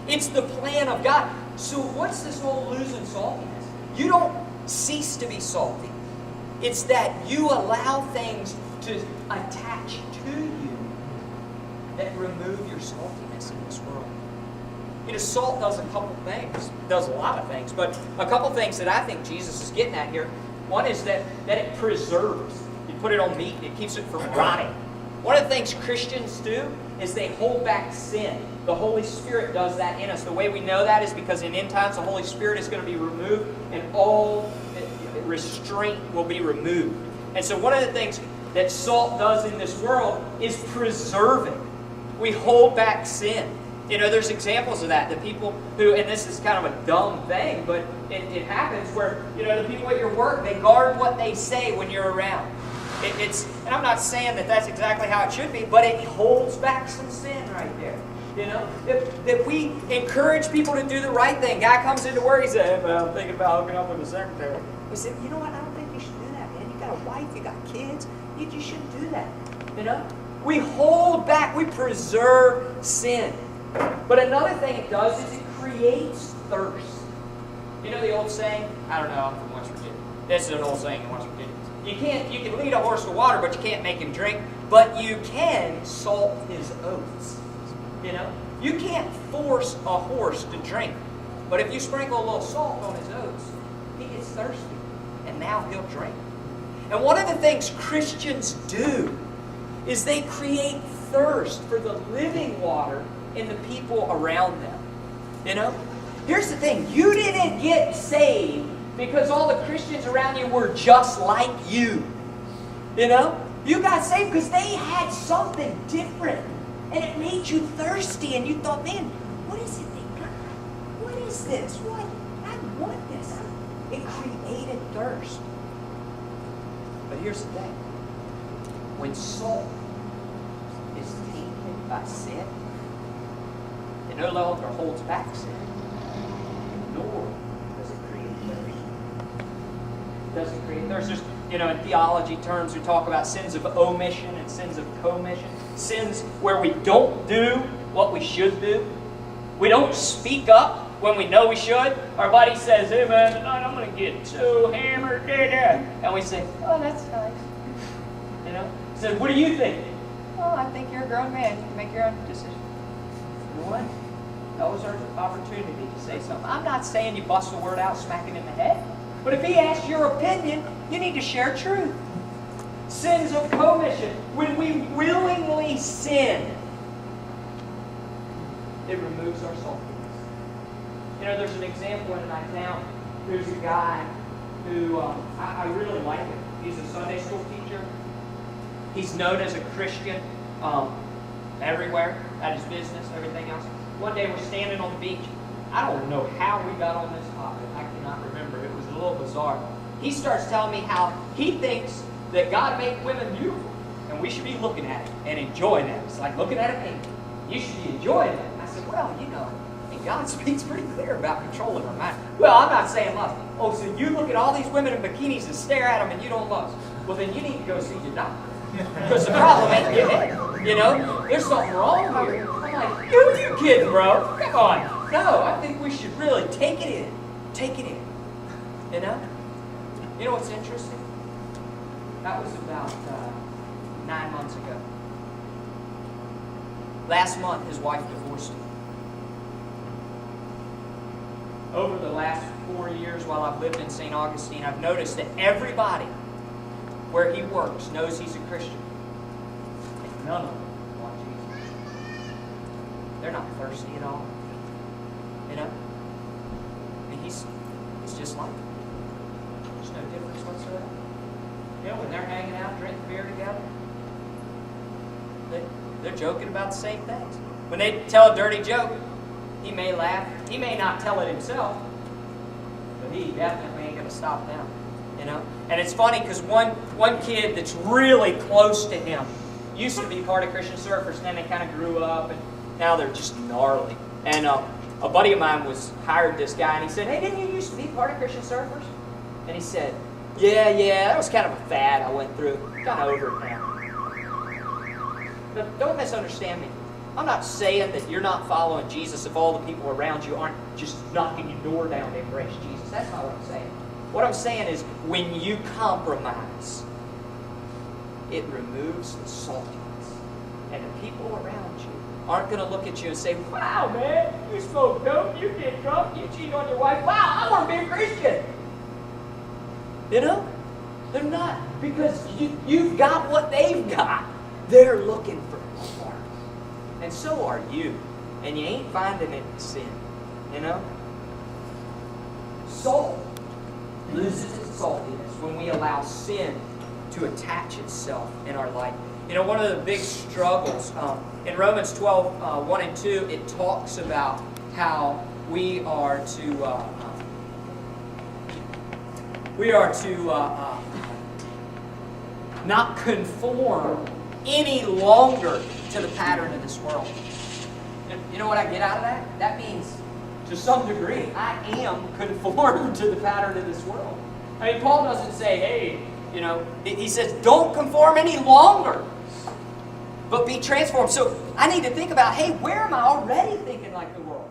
It's the plan of God. So what's this whole losing saltiness? You don't cease to be salty. It's that you allow things to attach to you that remove your saltiness in this world. You know, salt does a couple things. It does a lot of things, but a couple things that I think Jesus is getting at here. One is that it preserves. You put it on meat, it keeps it from rotting. One of the things Christians do is they hold back sin. The Holy Spirit does that in us. The way we know that is because in end times the Holy Spirit is going to be removed and all restraint will be removed. And so one of the things that salt does in this world is preserving. We hold back sin. You know, there's examples of that. The people who, and this is kind of a dumb thing, but it happens where, you know, the people at your work, they guard what they say when you're around. And I'm not saying that that's exactly how it should be, but it holds back some sin right there. You know, that we encourage people to do the right thing. Guy comes into work, he says, "Hey, man, I'm thinking about hooking up with the secretary." We said, "You know what? I don't think you should do that, man. You got a wife, you got kids. You shouldn't do that." You know, we hold back, we preserve sin. But another thing it does is it creates thirst. You know the old saying? I don't know. I'm from West Virginia. This is an old saying in West Virginia. You can lead a horse to water, but you can't make him drink. But you can salt his oats. You know, you can't force a horse to drink. But if you sprinkle a little salt on his oats, he gets thirsty, and now he'll drink. And one of the things Christians do is they create thirst for the living water in the people around them. You know, here's the thing: you didn't get saved because all the Christians around you were just like you. You know, you got saved because they had something different. And it made you thirsty, and you thought, man, what is it they got? What is this? What? I want this. It created thirst. But here's the thing. When salt is tainted by sin, it no longer holds back sin, nor does it create thirst. It doesn't create thirst. There's, you know, in theology terms, we talk about sins of omission and sins of commission. Sins where we don't do what we should do. We don't speak up when we know we should. Our buddy says, "Hey man, tonight I'm going to get so hammered." And we say, "Oh, that's nice." You know? He says, "What do you think?" "Oh, I think you're a grown man. You can make your own decision." You know what? Those are an opportunity to say something. I'm not saying you bust a word out, smack him in the head. But if he asks your opinion, you need to share truth. Sins of commission. When we willingly sin, it removes our saltiness. You know, there's an example in my town. There's a guy who, I really like him. He's a Sunday school teacher. He's known as a Christian everywhere, at his business, everything else. One day we're standing on the beach. I don't know how we got on this topic. I cannot remember. It was a little bizarre. He starts telling me how he thinks that God made women beautiful, and we should be looking at it and enjoying it. It's like looking at a painting. You should be enjoying it. I said, well, you know, and God speaks pretty clear about controlling our mind. Well, I'm not saying lust. Oh, so you look at all these women in bikinis and stare at them and you don't lust. Well, then you need to go see your doctor. Because the problem ain't your head. You know, there's something wrong here. I'm like, who are you kidding, bro? Come on. No, I think we should really take it in. Take it in. You know? You know what's interesting? That was about 9 months ago. Last month, his wife divorced him. Over the last 4 years while I've lived in St. Augustine, I've noticed that everybody where he works knows he's a Christian. And none of them want Jesus. They're not thirsty at all. You know? And he's just like them. There's no difference whatsoever. You know, when they're hanging out, drinking beer together, they're joking about the same things. When they tell a dirty joke, he may laugh. He may not tell it himself, but he definitely ain't going to stop them. You know? And it's funny because one kid that's really close to him used to be part of Christian Surfers, and then they kind of grew up, and now they're just gnarly. And a buddy of mine hired this guy, and he said, "Hey, didn't you used to be part of Christian Surfers?" And he said, Yeah, that was kind of a fad I went through. Kind of over it now. But don't misunderstand me. I'm not saying that you're not following Jesus if all the people around you aren't just knocking your door down to embrace Jesus. That's not what I'm saying. What I'm saying is when you compromise, it removes the saltiness. And the people around you aren't going to look at you and say, wow, man, you smoke dope, you get drunk, you cheat on your wife. Wow, I want to be a Christian. You know? They're not. Because you've got what they've got. They're looking for more. And so are you. And you ain't finding it in sin. You know? Salt loses its saltiness when we allow sin to attach itself in our life. You know, one of the big struggles, in Romans 12, 1 and 2, it talks about how we are to not conform any longer to the pattern of this world. You know what I get out of that? That means, to some degree, I am conformed to the pattern of this world. I mean, Paul doesn't say, hey, you know, he says, don't conform any longer, but be transformed. So I need to think about, hey, where am I already thinking like the world?